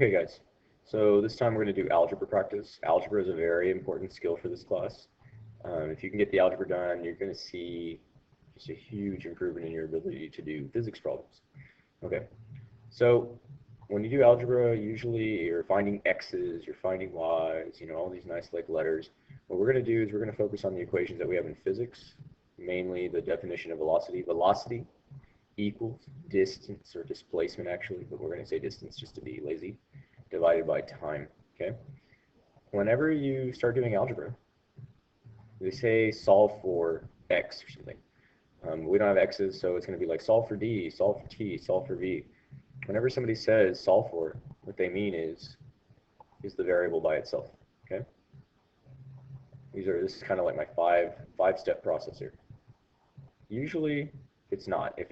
Okay, guys, so this time we're going to do algebra practice. Algebra is a very important skill for this class. If you can get the algebra done, you're going to see just a huge improvement in your ability to do physics problems. Okay, so when you do algebra, usually you're finding x's, you're finding y's, all these nice like letters. What we're going to do is we're going to focus on the equations that we have in physics, mainly the definition of velocity. Velocity equals distance, or displacement actually, but we're going to say distance just to be lazy, divided by time. Okay. Whenever you start doing algebra, they say solve for x or something. We don't have x's, so it's going to be like solve for d, solve for t, solve for v. Whenever somebody says solve for, what they mean is the variable by itself. Okay. This is kind of like my five-step process here. Usually it's not. If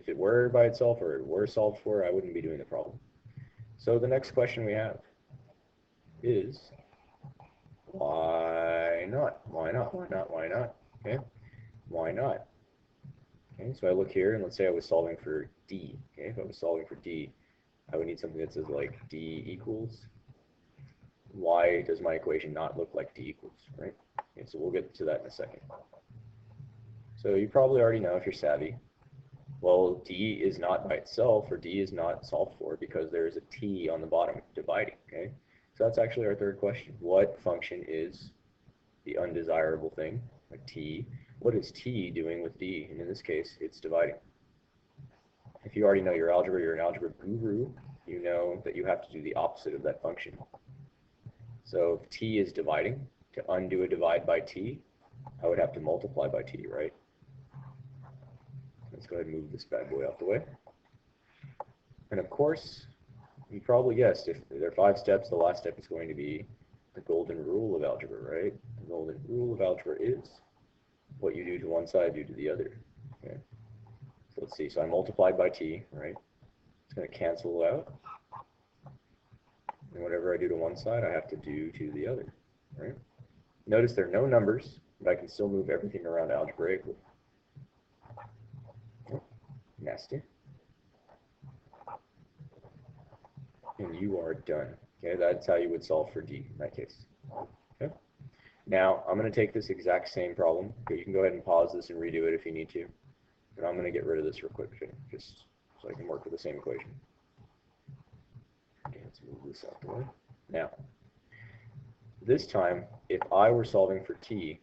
it were by itself or it were solved for, I wouldn't be doing the problem. So the next question we have is why not? Why not? Why not? Why not? Okay, why not? Okay, so I look here and let's say I was solving for D. Okay, if I was solving for D, I would need something that says like D equals. Why does my equation not look like D equals, right? Okay, so we'll get to that in a second. So you probably already know if you're savvy. Well, D is not by itself, or D is not solved for because there is a T on the bottom dividing, okay? So that's actually our third question. What function is the undesirable thing, like T? What is T doing with D? And in this case, it's dividing. If you already know your algebra, you're an algebra guru, you know that you have to do the opposite of that function. So if T is dividing, to undo a divide by T, I would have to multiply by T, right? Let's go ahead and move this bad boy out the way. And of course, you probably guessed, if there are 5 steps, the last step is going to be the golden rule of algebra, right? The golden rule of algebra is what you do to one side, do to the other. Okay. So let's see, so I multiplied by t, right? It's going to cancel out. And whatever I do to one side, I have to do to the other, right? Notice there are no numbers, but I can still move everything around algebraically. Nasty. And you are done. Okay, that's how you would solve for D in that case. Okay. Now, I'm going to take this exact same problem. Okay, you can go ahead and pause this and redo it if you need to. But I'm going to get rid of this real quick, okay, just so I can work with the same equation. Okay, let's move this out the way. Now, this time, if I were solving for T,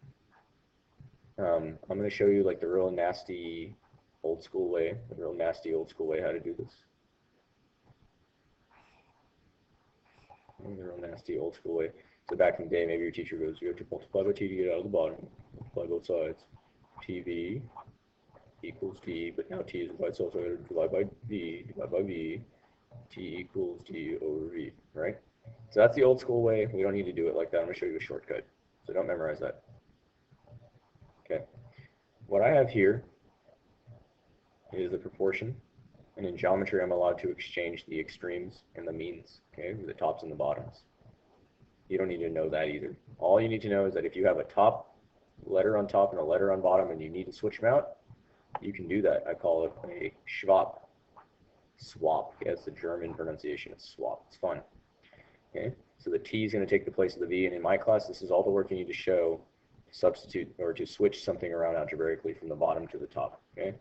I'm going to show you like the real nasty old school way, how to do this. The real nasty old school way. So back in the day, maybe your teacher goes, you have to multiply by t to get out of the bottom. Multiply both sides. TV equals d, but now t is by itself, so I have to divide by v, divide by v. T equals d over v, right? So that's the old school way. We don't need to do it like that. I'm going to show you a shortcut. So don't memorize that. Okay. What I have here is the proportion. And in geometry, I'm allowed to exchange the extremes and the means, okay, the tops and the bottoms. You don't need to know that either. All you need to know is that if you have a top letter on top and a letter on bottom and you need to switch them out, you can do that. I call it a swap. Swap. Okay, that's the German pronunciation of swap. It's fun. Okay, so the T is going to take the place of the V, and in my class, this is all the work you need to show to substitute or to switch something around algebraically from the bottom to the top. Okay,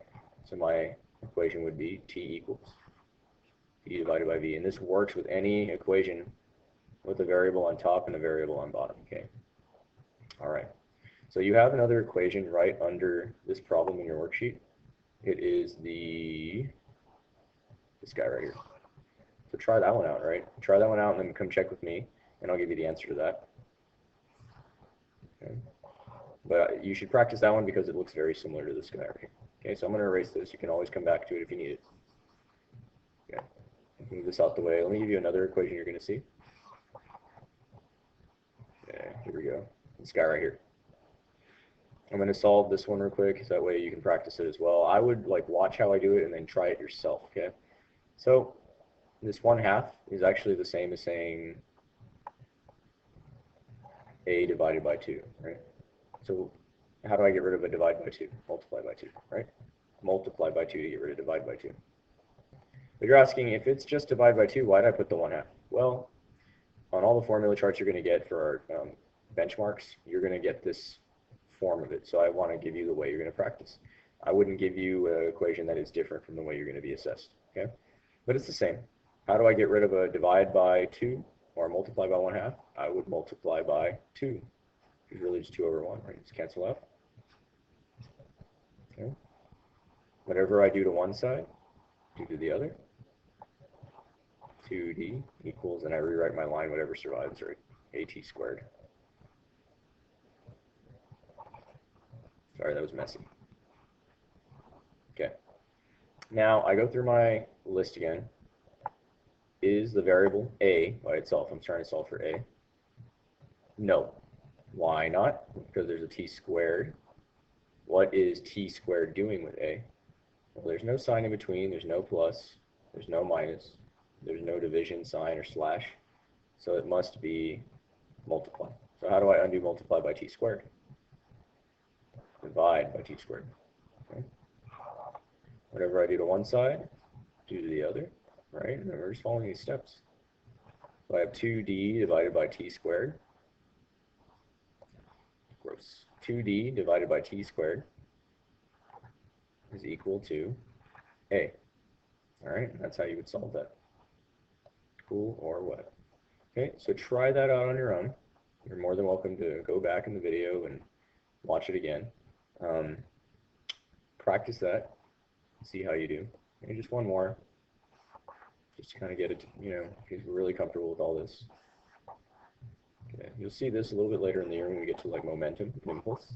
so my equation would be T equals V divided by V, and this works with any equation with a variable on top and a variable on bottom. Okay. All right. So you have another equation right under this problem in your worksheet. It is this guy right here. So try that one out, right? Try that one out and then come check with me, and I'll give you the answer to that. Okay. But you should practice that one because it looks very similar to this guy right here. Okay, so I'm going to erase this. You can always come back to it if you need it. Okay, move this out the way. Let me give you another equation you're going to see. Okay, here we go. This guy right here. I'm going to solve this one real quick, so that way you can practice it as well. I would like watch how I do it and then try it yourself. Okay, so this 1/2 is actually the same as saying a divided by 2, right? So how do I get rid of a divide by 2? Multiply by 2, right? Multiply by 2 to get rid of divide by 2. But you're asking, if it's just divide by 2, why did I put the 1/2? Well, on all the formula charts you're going to get for our benchmarks, you're going to get this form of it. So I want to give you the way you're going to practice. I wouldn't give you an equation that is different from the way you're going to be assessed. Okay? But it's the same. How do I get rid of a divide by 2 or multiply by 1/2? I would multiply by 2. It's really just 2 over 1, right? Just cancel out. Okay. Whatever I do to one side, do to the other. 2d equals, and I rewrite my line, whatever survives, or at squared. Sorry, that was messy. Okay. Now I go through my list again. Is the variable a by itself? I'm trying to solve for a. No. Why not? Because there's a t squared. What is t squared doing with a? Well, there's no sign in between. There's no plus. There's no minus. There's no division sign or slash. So it must be multiply. So how do I undo multiply by t squared? Divide by t squared. Okay. Whatever I do to one side, do to the other. Right? And then we're just following these steps. So I have 2d divided by t squared. Gross. 2d divided by t squared is equal to a. All right, that's how you would solve that. Cool or what? Okay, so try that out on your own. You're more than welcome to go back in the video and watch it again. Practice that. See how you do. Maybe just one more. Just to kind of get it, if you're really comfortable with all this. Okay, you'll see this a little bit later in the year when we get to like momentum, impulse.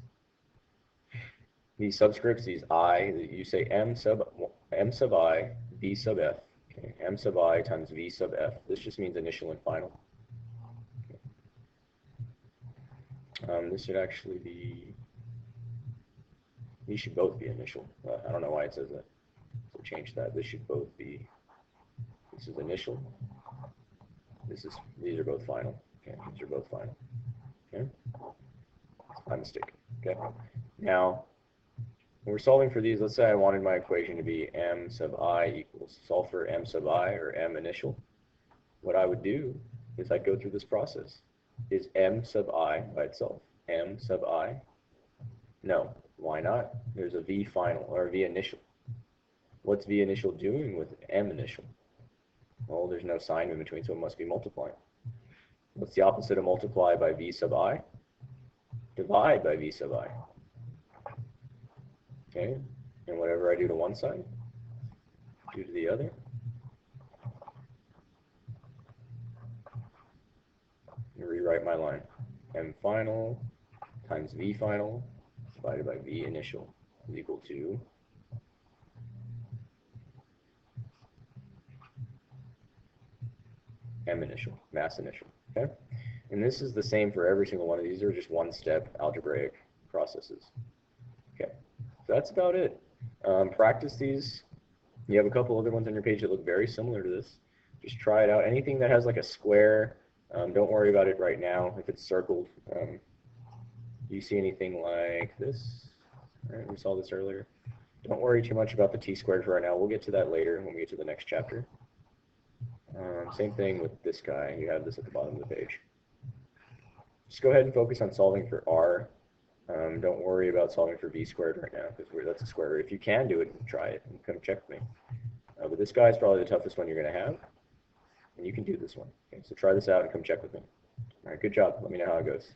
These subscripts, these I, you say m sub I, v sub f. Okay, m sub I times v sub f. This just means initial and final. Okay. This should actually be, these should both be initial. I don't know why it says that. So change that. This should both be, this is initial. These are both final. Okay, these are both final. Okay, my mistake. Okay, now when we're solving for these, let's say I wanted my equation to be m sub I equals, solve for m sub I or m initial. What I would do is I'd go through this process. Is m sub I by itself m sub I? No. Why not? There's a v final or a v initial. What's v initial doing with m initial? Well, there's no sign in between, so it must be multiplying. What's the opposite of multiply by v sub I? Divide by v sub I. Okay, and whatever I do to one side, do to the other. And rewrite my line. M final times v final divided by v initial is equal to m initial, mass initial. Okay, and this is the same for every single one of these. Are just one-step algebraic processes. Okay, so that's about it. Practice these. You have a couple other ones on your page that look very similar to this. Just try it out. Anything that has like a square, don't worry about it right now. If it's circled, you see anything like this? All right, we saw this earlier. Don't worry too much about the t squared for right now. We'll get to that later when we get to the next chapter. Same thing with this guy. You have this at the bottom of the page. Just go ahead and focus on solving for r. Don't worry about solving for v squared right now, because that's a square root. If you can do it, try it and come check with me. But this guy is probably the toughest one you're going to have, and you can do this one. Okay, so try this out and come check with me. All right, good job. Let me know how it goes.